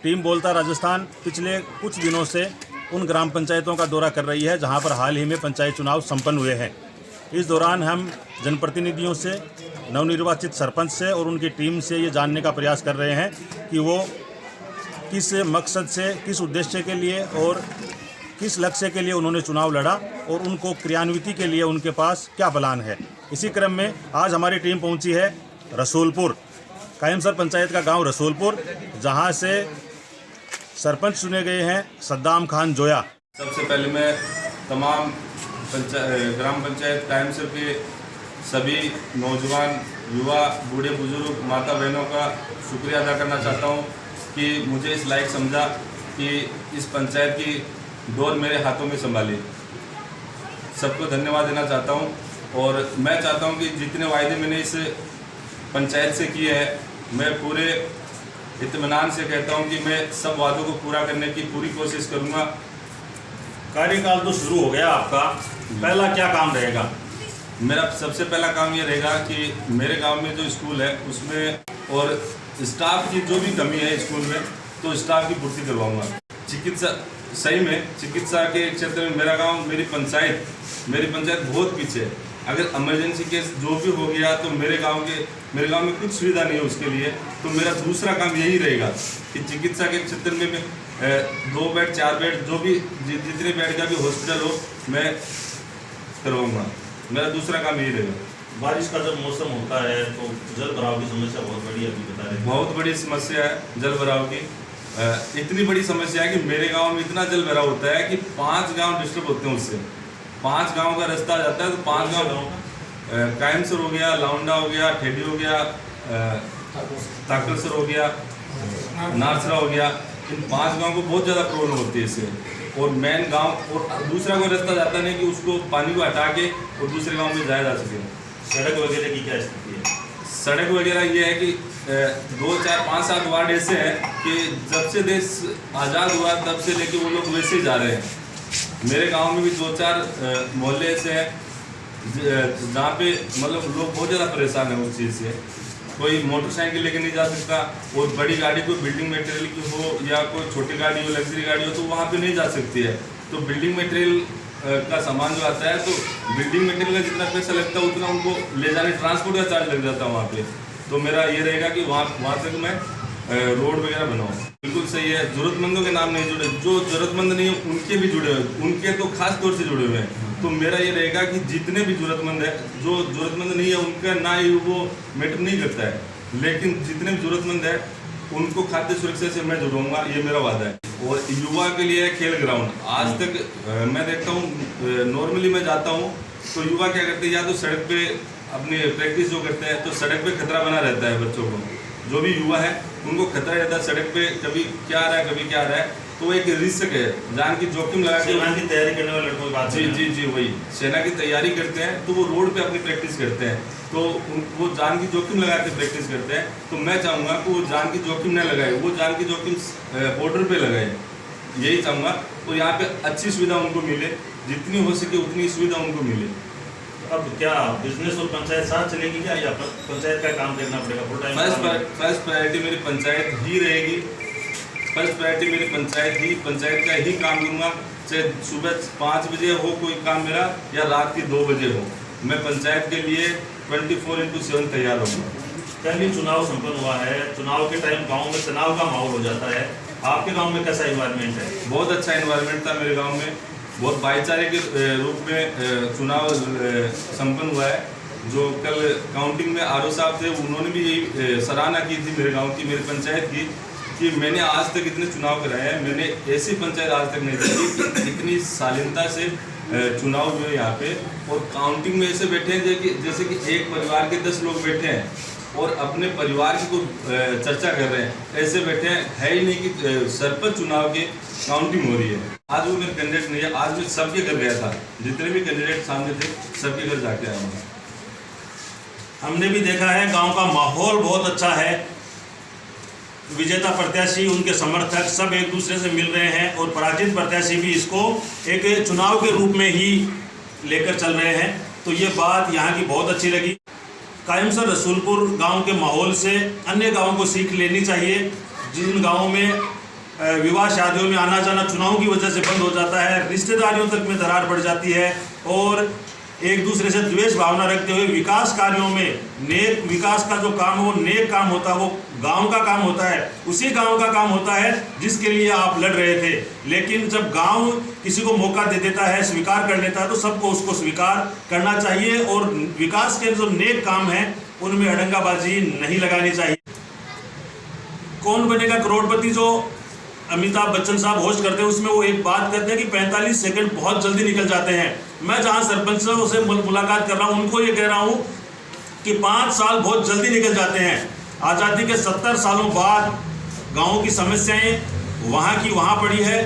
Team बोलता राजस्थान पिछले कुछ दिनों से उन ग्राम पंचायतों का दौरा कर रही है जहां पर हाल ही में पंचायत चुनाव संपन्न हुए हैं। इस दौरान हम जनप्रतिनिधियों से, नवनिर्वाचित सरपंच से और उनकी टीम से ये जानने का प्रयास कर रहे हैं कि वो किस मकसद से, किस उद्देश्य के लिए और किस लक्ष्य के लिए उन्होंने चुनाव लड़ा और उनको क्रियान्विति के लिए उनके पास क्या प्लान है। इसी क्रम में आज हमारी टीम पहुंची है रसूलपुर, कायमसर पंचायत का गांव रसूलपुर, जहां से सरपंच चुने गए हैं सद्दाम खान जोया। सबसे पहले मैं तमाम ग्राम पंचायत कायमसर के सभी नौजवान, युवा, बूढ़े बुजुर्ग, माता बहनों का शुक्रिया अदा करना चाहता हूं कि मुझे इस लायक समझा कि इस पंचायत की डोर मेरे हाथों में संभाली। सबको धन्यवाद देना चाहता हूं और मैं चाहता हूं कि जितने वायदे मैंने इस पंचायत से किए हैं, मैं पूरे इत्मीनान से कहता हूं कि मैं सब वादों को पूरा करने की पूरी कोशिश करूंगा। कार्यकाल तो शुरू हो गया आपका, पहला क्या काम रहेगा? मेरा सबसे पहला काम ये रहेगा कि मेरे गांव में जो स्कूल है उसमें और स्टाफ की जो भी कमी है स्कूल में, तो स्टाफ की पूर्ति करवाऊंगा। चिकित्सा, सही में चिकित्सा के क्षेत्र में मेरा गांव, मेरी पंचायत बहुत पीछे है। अगर इमरजेंसी केस जो भी हो गया तो मेरे गांव में कुछ सुविधा नहीं है उसके लिए, तो मेरा दूसरा काम यही रहेगा कि चिकित्सा के क्षेत्र में मैं 2 बेड 4 बेड जो भी जितने बेड का भी हॉस्पिटल हो मैं करवाऊंगा। मेरा दूसरा काम यही रहेगा। बारिश का जब मौसम होता है तो जल भराव की समस्या बहुत बड़ी है, अभी बता रहे हैं। बहुत बड़ी समस्या है जल भराव की। इतनी बड़ी समस्या है कि मेरे गांव में इतना जल भराव होता है कि 5 गांव डिस्टर्ब होते हैं उससे। 5 गांव का रास्ता आ जाता है तो 5 गांव कायमसर हो गया, लाउंडा हो गया, ठेडी हो गया, ताकलसर हो गया, नारसरा हो गया, इन 5 गांव को बहुत ज़्यादा प्रॉब्लम होती है इससे। और मेन गांव और दूसरा कोई रास्ता जाता नहीं कि उसको पानी को हटा के और दूसरे गांव में जाया जा सके। सड़क वगैरह की क्या स्थिति है? सड़क वगैरह ये है कि 2, 4, 5, 7 वार्ड ऐसे हैं कि जब से देश आज़ाद हुआ तब से लेके वो लोग वैसे ही जा रहे हैं। मेरे गांव में भी 2-4 मोहल्ले ऐसे हैं जहाँ पे मतलब लोग बहुत ज़्यादा परेशान हैं उस चीज़ से। कोई मोटरसाइकिल लेके नहीं जा सकता और बड़ी गाड़ी कोई बिल्डिंग मटेरियल की हो या कोई छोटी गाड़ी हो, लग्जरी गाड़ी हो, तो वहाँ पे नहीं जा सकती है। तो बिल्डिंग मटेरियल का सामान जो आता है, तो बिल्डिंग मटेरियल का जितना पैसा लगता है उतना उनको ले जाने ट्रांसपोर्ट का चार्ज लग जाता है वहाँ पे। तो मेरा ये रहेगा कि वहाँ तक मैं रोड वगैरह बनाऊँ। बिल्कुल सही है, ज़रूरतमंदों के नाम नहीं जुड़े, जो ज़रूरतमंद नहीं है उनके भी जुड़े हुए, उनके तो खास तौर से जुड़े हुए हैं। तो मेरा ये रहेगा कि जितने भी ज़रूरतमंद है, जो ज़रूरतमंद नहीं है उनका ना ही वो मैटर नहीं करता है, लेकिन जितने भी ज़रूरतमंद है उनको खाद्य सुरक्षा से मैं जुड़ूंगा, ये मेरा वादा है। और युवा के लिए खेल ग्राउंड, आज तक मैं देखता हूँ नॉर्मली मैं जाता हूँ तो युवा क्या करते हैं, या तो सड़क पे अपनी प्रैक्टिस जो करते हैं तो सड़क पे खतरा बना रहता है बच्चों को। जो भी युवा है उनको खतरा रहता है सड़क पे, कभी क्या आ रहा है कभी क्या आ रहा है, तो एक रिस्क है, जान की जोखिम लगा के सेना की तैयारी करने वाले लड़कों की बात है। जी वही सेना की तैयारी करते हैं तो वो रोड पे अपनी प्रैक्टिस करते हैं, तो वो जान की जोखिम लगा के प्रैक्टिस करते हैं। तो मैं चाहूँगा कि वो जान की जोखिम न लगाए, वो जान की जोखिम बॉर्डर पे लगाए, यही चाहूँगा। तो यहाँ पे अच्छी सुविधा उनको मिले, जितनी हो सके उतनी सुविधा उनको मिले। अब क्या बिजनेस और पंचायत साथ चलेगी क्या, या पंचायत का काम देखना पड़ेगा? फर्स्ट प्रायोरिटी मेरी पंचायत ही रहेगी। फर्स्ट प्रायोरिटी मेरी पंचायत का ही काम करूँगा, चाहे सुबह 5 बजे हो कोई काम मेरा या रात के 2 बजे हो, मैं पंचायत के लिए 24/7 तैयार होऊंगा। कल चुनाव संपन्न हुआ है, चुनाव के टाइम गांव में तनाव का माहौल हो जाता है, आपके गांव में कैसा इन्वायरमेंट है? बहुत अच्छा इन्वायरमेंट था मेरे गांव में, बहुत भाईचारे के रूप में चुनाव संपन्न हुआ है। जो कल काउंटिंग में आरओ साहब थे उन्होंने भी यही सराहना की थी मेरे गांव की, मेरी पंचायत की, कि मैंने आज तक इतने चुनाव कराए हैं, मैंने ऐसी पंचायत आज तक नहीं देखी इतनी शालीनता से चुनाव हुए यहाँ पे। और काउंटिंग में ऐसे बैठे हैं जैसे कि एक परिवार के 10 लोग बैठे हैं और अपने परिवार की कोई चर्चा कर रहे हैं, ऐसे बैठे हैं। है ही नहीं कि सरपंच चुनाव की काउंटिंग हो रही है। आज वो मेरे कैंडिडेट नहीं है, आज मैं सबके घर गया था, जितने भी कैंडिडेट सामने थे सबके घर जाके आया हूँ। हमने भी देखा है गांव का माहौल बहुत अच्छा है, विजेता प्रत्याशी, उनके समर्थक सब एक दूसरे से मिल रहे हैं और पराजित प्रत्याशी भी इसको एक चुनाव के रूप में ही लेकर चल रहे हैं। तो ये बात यहाँ की बहुत अच्छी लगी। कायमसर रसूलपुर गांव के माहौल से अन्य गांवों को सीख लेनी चाहिए, जिन गांवों में विवाह शादियों में आना जाना चुनाव की वजह से बंद हो जाता है, रिश्तेदारियों तक में दरार पड़ जाती है और एक दूसरे से द्वेष भावना रखते हुए विकास कार्यों में नेक विकास का जो काम है वो नेक काम होता है, वो गांव का काम होता है, उसी गांव का काम होता है जिसके लिए आप लड़ रहे थे। लेकिन जब गांव किसी को मौका दे देता है, स्वीकार कर लेता है, तो सबको उसको स्वीकार करना चाहिए और विकास के जो नेक काम हैं उनमें अड़ंगाबाजी नहीं लगानी चाहिए। कौन बनेगा करोड़पति जो अमिताभ बच्चन साहब होस्ट करते हैं, उसमें वो एक बात करते हैं कि 45 सेकंड बहुत जल्दी निकल जाते हैं। मैं जहां सरपंचों से मुलाकात कर रहा हूं उनको ये कह रहा हूं कि 5 साल बहुत जल्दी निकल जाते हैं। आज़ादी के 70 सालों बाद गाँव की समस्याएं वहाँ की वहाँ पड़ी है।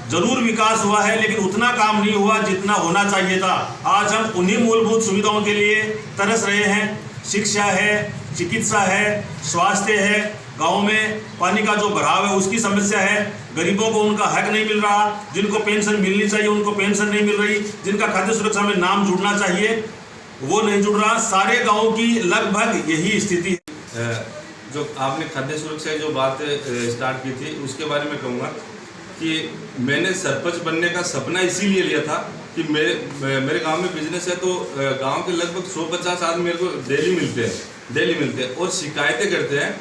जरूर विकास हुआ है लेकिन उतना काम नहीं हुआ जितना होना चाहिए था। आज हम उन्हीं मूलभूत सुविधाओं के लिए तरस रहे हैं। शिक्षा है, चिकित्सा है, स्वास्थ्य है, गाँव में पानी का जो भराव है उसकी समस्या है, गरीबों को उनका हक नहीं मिल रहा, जिनको पेंशन मिलनी चाहिए उनको पेंशन नहीं मिल रही, जिनका खाद्य सुरक्षा में नाम जुड़ना चाहिए वो नहीं जुड़ रहा। सारे गाँव की लगभग यही स्थिति है। जो आपने खाद्य सुरक्षा की जो बात स्टार्ट की थी उसके बारे में कहूँगा कि मैंने सरपंच बनने का सपना इसीलिए लिया था कि मेरे गांव में बिजनेस है, तो गांव के लगभग 150 आदमी मेरे को डेली मिलते हैं और शिकायतें करते हैं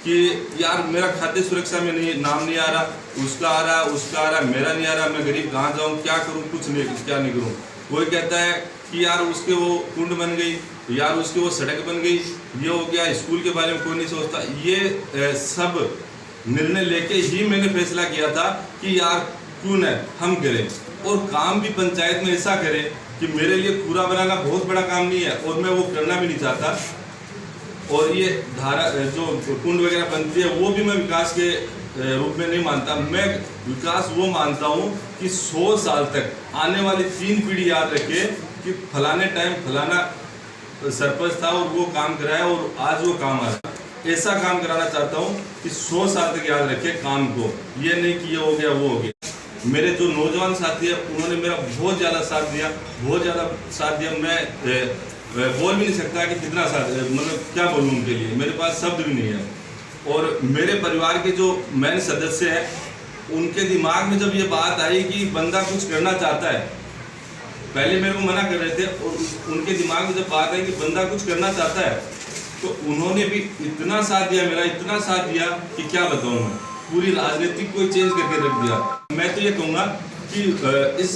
कि यार मेरा खाद्य सुरक्षा में नाम नहीं आ रहा, उसका आ रहा, मेरा नहीं आ रहा, मैं गरीब कहाँ जाऊँ, क्या करूँ, क्या नहीं करूँ। कोई कहता है कि यार उसके वो कुंड बन गई, यार उसकी वो सड़क बन गई, ये हो गया, स्कूल के बारे में कोई नहीं सोचता। ये सब निर्णय लेके ही मैंने फैसला किया था कि यार क्यों न हम करें और काम भी पंचायत में ऐसा करें कि मेरे लिए कूड़ा बनाना बहुत बड़ा काम नहीं है और मैं वो करना भी नहीं चाहता। और ये धारा जो कुंड वगैरह बनती है वो भी मैं विकास के रूप में नहीं मानता। मैं विकास वो मानता हूँ कि 100 साल तक आने वाली 3 पीढ़ी याद रखे कि फलाने टाइम फलाना सरपंच था और वो काम कराया और आज वो काम आ रहा है। ऐसा काम कराना चाहता हूँ कि 100 साल तक याद रखे काम को, ये नहीं कि ये हो गया वो हो गया। मेरे जो नौजवान साथी है उन्होंने मेरा बहुत ज़्यादा साथ दिया। मैं बोल भी नहीं सकता कि कितना साथ, मतलब क्या बोलूँ उनके लिए, मेरे पास शब्द भी नहीं है। और मेरे परिवार के जो मेन सदस्य हैं उनके दिमाग में जब ये बात आई कि बंदा कुछ करना चाहता है, पहले मेरे को मना कर रहे थे और उनके दिमाग में जब बात आई कि बंदा कुछ करना चाहता है तो उन्होंने भी इतना साथ दिया, मेरा इतना साथ दिया कि क्या बताऊँ मैं, पूरी राजनीति को चेंज करके रख दिया। मैं तो ये कहूँगा कि इस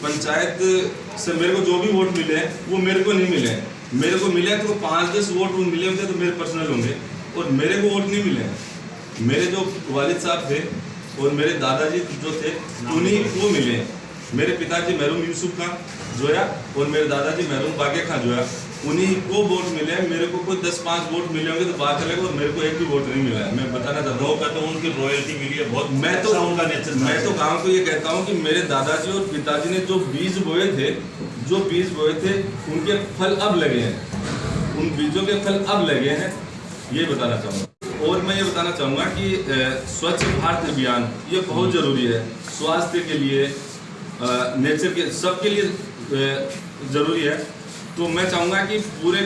पंचायत से मेरे को जो भी वोट मिले हैं वो मेरे को नहीं मिले। मेरे को मिले तो 5-10 वोट मिले होंगे तो मेरे पर्सनल होंगे और मेरे को वोट नहीं मिले। मेरे जो वालिद साहब थे और मेरे दादाजी जो थे उन्हीं को मिले। मेरे पिताजी महरूम यूसुफ खां जोया और मेरे दादाजी महरूम बागे खां जोया, उन्हीं को वोट मिले। मेरे को कोई 10-5 वोट मिले होंगे तो बात अलग, और मेरे को एक भी वोट नहीं मिला है। मैं बताना चाहता हूँ का तो उनकी रॉयल्टी मिली है बहुत। मैं तो गांव को ये कहता हूँ कि मेरे दादाजी और पिताजी ने जो बीज बोए थे उनके फल अब लगे हैं, उन बीजों के फल अब लगे हैं, ये बताना चाहूँगा। और मैं ये बताना चाहूँगा कि स्वच्छ भारत अभियान ये बहुत ज़रूरी है, स्वास्थ्य के लिए, नेचर के, सबके लिए ज़रूरी है। तो मैं चाहूँगा कि पूरा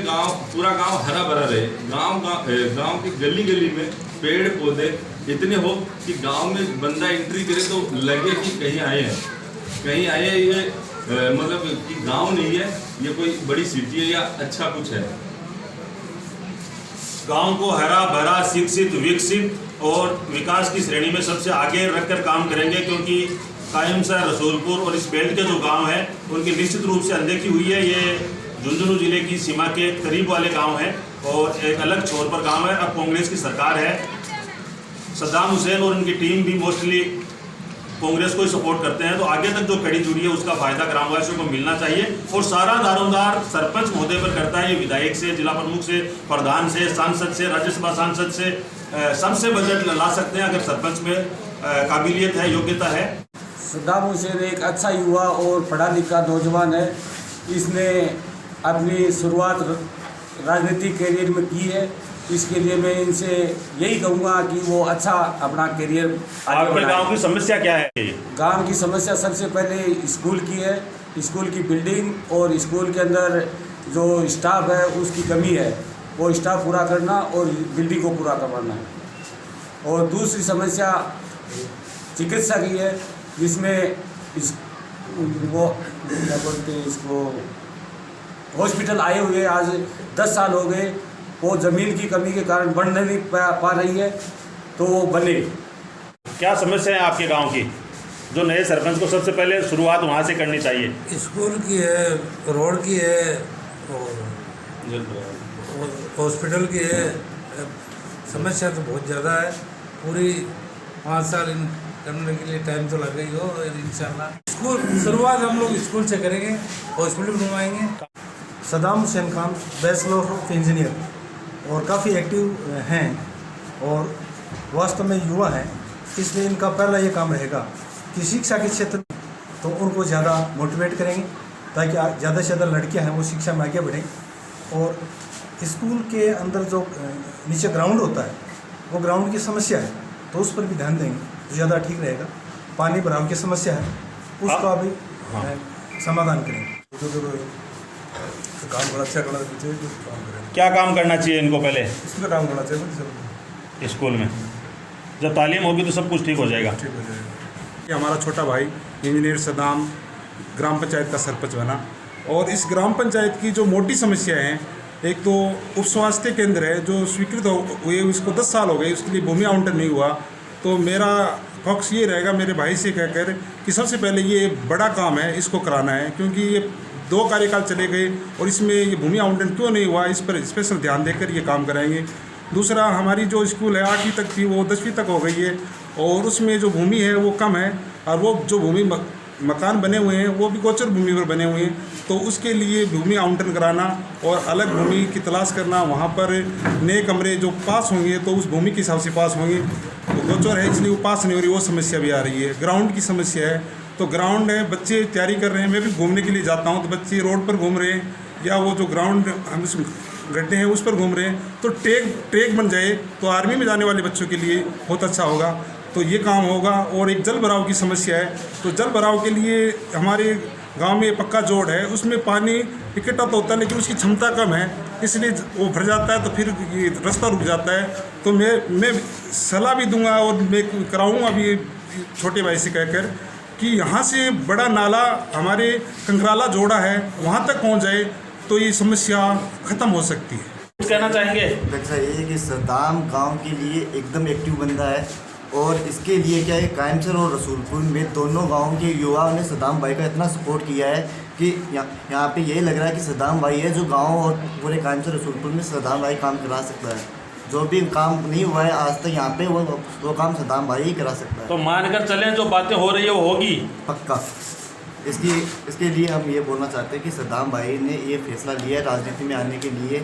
गांव हरा भरा रहे। गांव के गली गली में पेड़ पौधे इतने हो कि गांव में बंदा एंट्री करे तो लगे कि कहीं आए हैं, ये मतलब कि गांव नहीं है, ये कोई बड़ी सिटी है या अच्छा कुछ है। गांव को हरा भरा, शिक्षित, विकसित और विकास की श्रेणी में सबसे आगे रखकर काम करेंगे, क्योंकि कायमसर, रसूलपुर और इस बेल्ट के जो गांव हैं उनकी निश्चित रूप से अनदेखी हुई है। ये झुंझुनू जिले की सीमा के करीब वाले गांव हैं और एक अलग छोर पर गांव है। अब कांग्रेस की सरकार है, सद्दाम हुसैन और उनकी टीम भी मोस्टली कांग्रेस को ही सपोर्ट करते हैं, तो आगे तक जो कड़ी जुड़ी है उसका फायदा ग्रामवासियों को मिलना चाहिए। और सारा दारोमदार सरपंच महोदय पर करता है, ये विधायक से, जिला प्रमुख से, प्रधान से, सांसद से, राज्यसभा सांसद से, सबसे बजट ला सकते हैं अगर सरपंच में काबिलियत है, योग्यता है। सद्दाम हुसैन एक अच्छा युवा और पढ़ा लिखा नौजवान है। इसने अपनी शुरुआत राजनीतिक करियर में की है, इसके लिए मैं इनसे यही कहूँगा कि वो अच्छा अपना करियर आगे आपके गांव की समस्या क्या है? गांव की समस्या सबसे पहले स्कूल की है, स्कूल की बिल्डिंग और स्कूल के अंदर जो स्टाफ है उसकी कमी है, वो स्टाफ पूरा करना और बिल्डिंग को पूरा करवाना है। और दूसरी समस्या चिकित्सा की है, जिसमें वो क्या बोलते हैं इसको, हॉस्पिटल आए हुए आज 10 साल हो गए। वो ज़मीन की कमी के कारण बन नहीं पा रही है, तो वो बने। क्या समस्या है आपके गांव की जो नए सरपंच को सबसे पहले शुरुआत वहां से करनी चाहिए? स्कूल की है, रोड की है और हॉस्पिटल की है। समस्या तो बहुत ज़्यादा है। पूरी 5 साल इन करने के लिए टाइम तो लगेगा और इंशाल्लाह स्कूल शुरुआत हम लोग स्कूल से करेंगे, हॉस्पिटल बनवाएंगे। Saddam Hussain Khan bachelor of engineer और काफ़ी एक्टिव हैं और वास्तव में युवा हैं, इसलिए इनका पहला ये काम रहेगा कि शिक्षा के क्षेत्र तो उनको ज़्यादा मोटिवेट करेंगे ताकि ज़्यादा से ज़्यादा लड़कियां हैं वो शिक्षा में आगे बढ़ें। और स्कूल के अंदर जो नीचे ग्राउंड होता है वो ग्राउंड की समस्या है, तो उस पर भी ध्यान देंगे तो ज़्यादा ठीक रहेगा। पानी भराव की समस्या है, उसका भी समाधान करेंगे। काम बड़ा अच्छा करना चाहिए, काम करें। क्या काम करना चाहिए इनको पहले इसमें काम करना चाहिए स्कूल में? जब तालीम होगी तो सब कुछ ठीक हो जाएगा। ठीक हो जाएगा। ये हमारा छोटा भाई इंजीनियर सदाम ग्राम पंचायत का सरपंच बना और इस ग्राम पंचायत की जो मोटी समस्याएं हैं, एक तो उप स्वास्थ्य केंद्र है जो स्वीकृत हुए उसको 10 साल हो गए, उसके लिए भूमि आवंटन नहीं हुआ। तो मेरा पक्ष ये रहेगा मेरे भाई से कहकर कि सबसे पहले ये बड़ा काम है, इसको कराना है, क्योंकि ये 2 कार्यकाल चले गए और इसमें ये भूमि आवंटन क्यों नहीं हुआ, इस पर स्पेशल ध्यान देकर ये काम कराएंगे। दूसरा, हमारी जो स्कूल है 8वीं तक थी वो 10वीं तक हो गई है और उसमें जो भूमि है वो कम है और वो जो भूमि मकान बने हुए हैं वो भी गोचर भूमि पर बने हुए हैं, तो उसके लिए भूमि आवंटन कराना और अलग भूमि की तलाश करना, वहाँ पर नए कमरे जो पास होंगे तो उस भूमि के हिसाब से पास होंगे। तो गोचर है इसलिए वो पास नहीं हो रही, वो समस्या भी आ रही है। ग्राउंड की समस्या है, तो ग्राउंड है, बच्चे तैयारी कर रहे हैं, मैं भी घूमने के लिए जाता हूँ तो बच्चे रोड पर घूम रहे हैं या वो जो ग्राउंड हम गड्ढे हैं उस पर घूम रहे हैं। तो ट्रैक बन जाए तो आर्मी में जाने वाले बच्चों के लिए बहुत अच्छा होगा, तो ये काम होगा। और एक जल भराव की समस्या है, तो जल भराव के लिए हमारे गांव में पक्का जोड़ है, उसमें पानी इकट्ठा तो होता है लेकिन उसकी क्षमता कम है, इसलिए वो भर जाता है तो फिर ये रास्ता रुक जाता है। तो मैं सलाह भी दूंगा और मैं कराऊँगा भी छोटे भाई से कहकर कि यहाँ से बड़ा नाला हमारे कंकराला जोड़ा है वहाँ तक पहुँच जाए तो ये समस्या ख़त्म हो सकती है। कुछ कहना चाहेंगे? लगता है ये कि सदाम गांव के लिए एकदम एक्टिव बंदा है और इसके लिए क्या है, कायमसर और रसूलपुर में दोनों गाँव के युवाओं ने सदाम भाई का इतना सपोर्ट किया है कि यहाँ पे यही लग रहा है कि सदाम भाई है जो गांव और पूरे कायमसर रसूलपुर में सदाम भाई काम करा सकता है। जो भी काम नहीं हुआ है आज तक यहाँ पे वो काम सदाम भाई ही करा सकता है। तो मानकर चलें जो बातें हो रही है वो होगी पक्का। इसके लिए हम ये बोलना चाहते हैं कि सदाम भाई ने ये फैसला लिया है राजनीति में आने के लिए,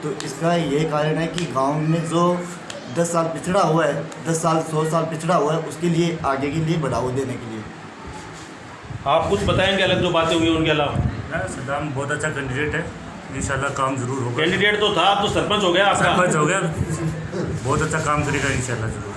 तो इसका ये कारण है कि गांव में जो 10 साल पिछड़ा हुआ है, 10 साल 100 साल पिछड़ा हुआ है, उसके लिए आगे के लिए बढ़ावा देने के लिए। आप कुछ बताएंगे अलग जो बातें हुई उनके अलावा? सदाम बहुत अच्छा कैंडिडेट है, इंशाल्लाह काम जरूर होगा। कैंडिडेट तो था, अब तो सरपंच हो गया आपका। सरपंच हो गया, बहुत अच्छा काम करेगा इंशाल्लाह जरूर।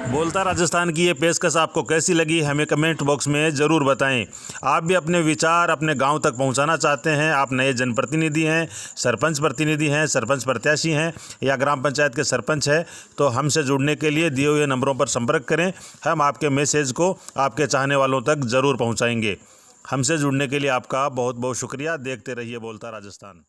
बोलता राजस्थान की ये पेशकश आपको कैसी लगी हमें कमेंट बॉक्स में ज़रूर बताएं। आप भी अपने विचार अपने गांव तक पहुंचाना चाहते हैं, आप नए जनप्रतिनिधि हैं, सरपंच प्रतिनिधि हैं, सरपंच प्रत्याशी हैं या ग्राम पंचायत के सरपंच हैं, तो हमसे जुड़ने के लिए दिए हुए नंबरों पर संपर्क करें। हम आपके मैसेज को आपके चाहने वालों तक ज़रूर पहुँचाएँगे। हमसे जुड़ने के लिए आपका बहुत बहुत शुक्रिया। देखते रहिए बोलता राजस्थान।